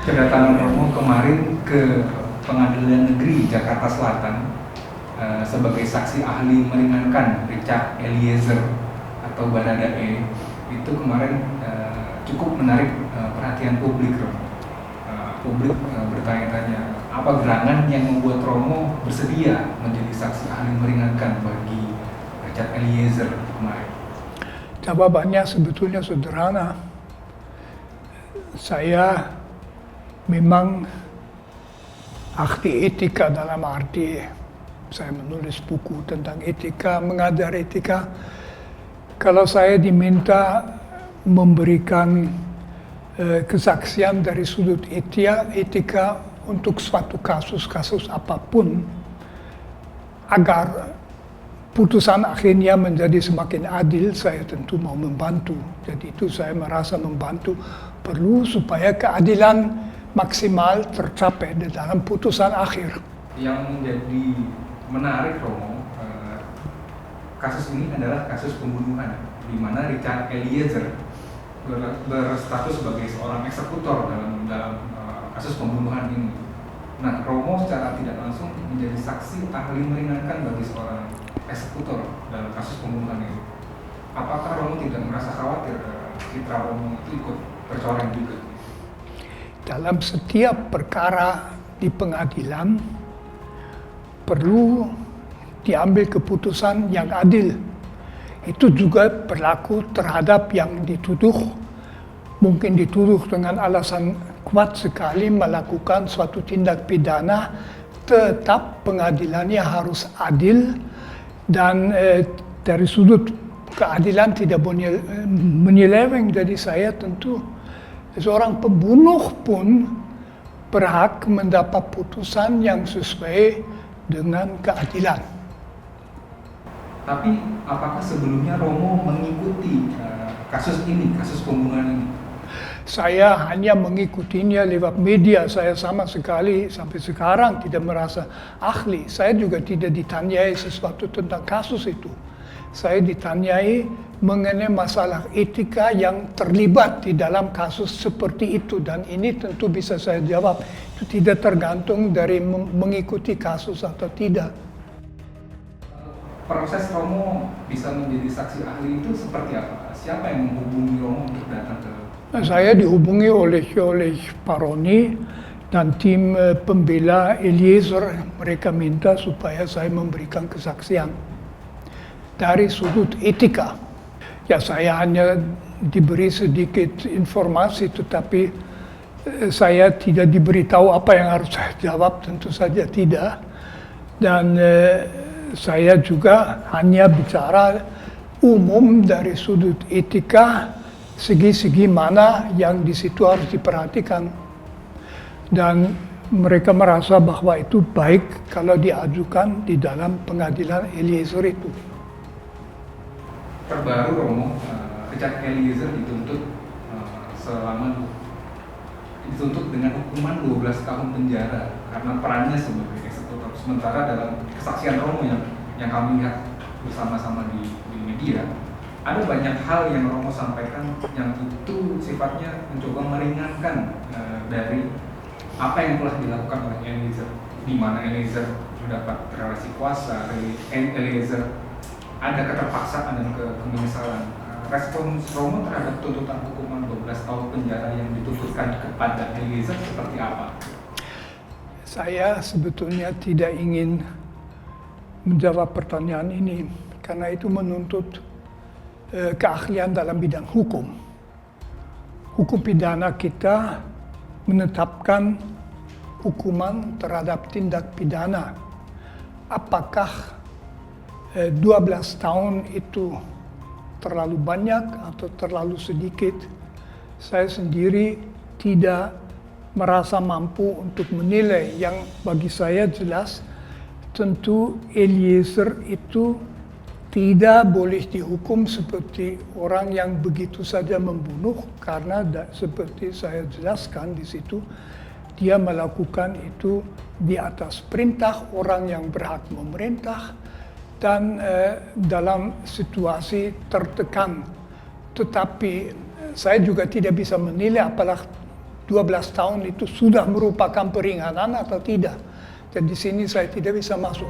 Kedatangan Romo kemarin ke Pengadilan Negeri Jakarta Selatan sebagai saksi ahli meringankan Richard Eliezer atau Baradae itu kemarin cukup menarik perhatian publik, Romo. Publik bertanya-tanya, apa gerangan yang membuat Romo bersedia menjadi saksi ahli meringankan bagi Richard Eliezer kemarin? Jawabannya sebetulnya sederhana. Saya memang ahli etika dalam arti saya menulis buku tentang etika, mengajar etika. Kalau saya diminta memberikan kesaksian dari sudut etika untuk suatu kasus apapun, agar putusan akhirnya menjadi semakin adil, saya tentu mau membantu. Jadi itu saya merasa membantu, perlu supaya keadilan maksimal tercapai di dalam putusan akhir. Yang menjadi menarik, Romo, kasus ini adalah kasus pembunuhan, di mana Richard Eliezer berstatus sebagai seorang eksekutor dalam kasus pembunuhan ini. Nah, Romo secara tidak langsung menjadi saksi ahli meringankan bagi seorang eksekutor dalam kasus pembunuhan ini. Apakah Romo tidak merasa khawatir citra Romo itu ikut tercoreng juga? Dalam setiap perkara di pengadilan perlu diambil keputusan yang adil. Itu juga berlaku terhadap yang dituduh. Mungkin dituduh dengan alasan kuat sekali melakukan suatu tindak pidana, tetap pengadilannya harus adil dan dari sudut keadilan tidak menyeleweng. Jadi saya tentu seorang pembunuh pun berhak mendapat putusan yang sesuai dengan keadilan. Tapi apakah sebelumnya Romo mengikuti kasus ini, kasus pembunuhan ini? Saya hanya mengikutinya lewat media. Saya sama sekali sampai sekarang tidak merasa ahli. Saya juga tidak ditanyai sesuatu tentang kasus itu. Saya ditanyai mengenai masalah etika yang terlibat di dalam kasus seperti itu. Dan ini tentu bisa saya jawab. Itu tidak tergantung dari mengikuti kasus atau tidak. Proses Romo bisa menjadi saksi ahli itu seperti apa? Siapa yang menghubungi Romo untuk datang ke? Saya dihubungi oleh Pak Roni dan tim pembela Eliezer. Mereka minta supaya saya memberikan kesaksian dari sudut etika. Ya, saya hanya diberi sedikit informasi, tetapi saya tidak diberitahu apa yang harus saya jawab, tentu saja tidak. Dan saya juga hanya bicara umum dari sudut etika, segi-segi mana yang di situ harus diperhatikan. Dan mereka merasa bahwa itu baik kalau diajukan di dalam pengadilan Eliezer itu. Terbaru, Romo, Richard Eliezer dituntut dengan hukuman 12 tahun penjara karena perannya sebagai eksekutor. Sementara dalam kesaksian Romo yang kami lihat bersama-sama di media, ada banyak hal yang Romo sampaikan yang itu sifatnya mencoba meringankan dari apa yang telah dilakukan oleh Eliezer, di mana Eliezer mendapat relasi kuasa, Eliezer ada keterpaksaan dan kemenyesalan. Respon Romo terhadap tuntutan hukuman 12 tahun penjara yang dituntutkan kepada Eliezer seperti apa? Saya sebetulnya tidak ingin menjawab pertanyaan ini karena itu menuntut keahlian dalam bidang hukum. Hukum pidana kita menetapkan hukuman terhadap tindak pidana. Apakah 12 tahun itu terlalu banyak atau terlalu sedikit? Saya sendiri tidak merasa mampu untuk menilai. Yang bagi saya jelas, tentu Eliezer itu tidak boleh dihukum seperti orang yang begitu saja membunuh, karena seperti saya jelaskan di situ, dia melakukan itu di atas perintah orang yang berhak memerintah dan dalam situasi tertekan. Tetapi saya juga tidak bisa menilai 12 tahun itu sudah merupakan peringatan atau tidak. Dan di sini saya tidak bisa masuk.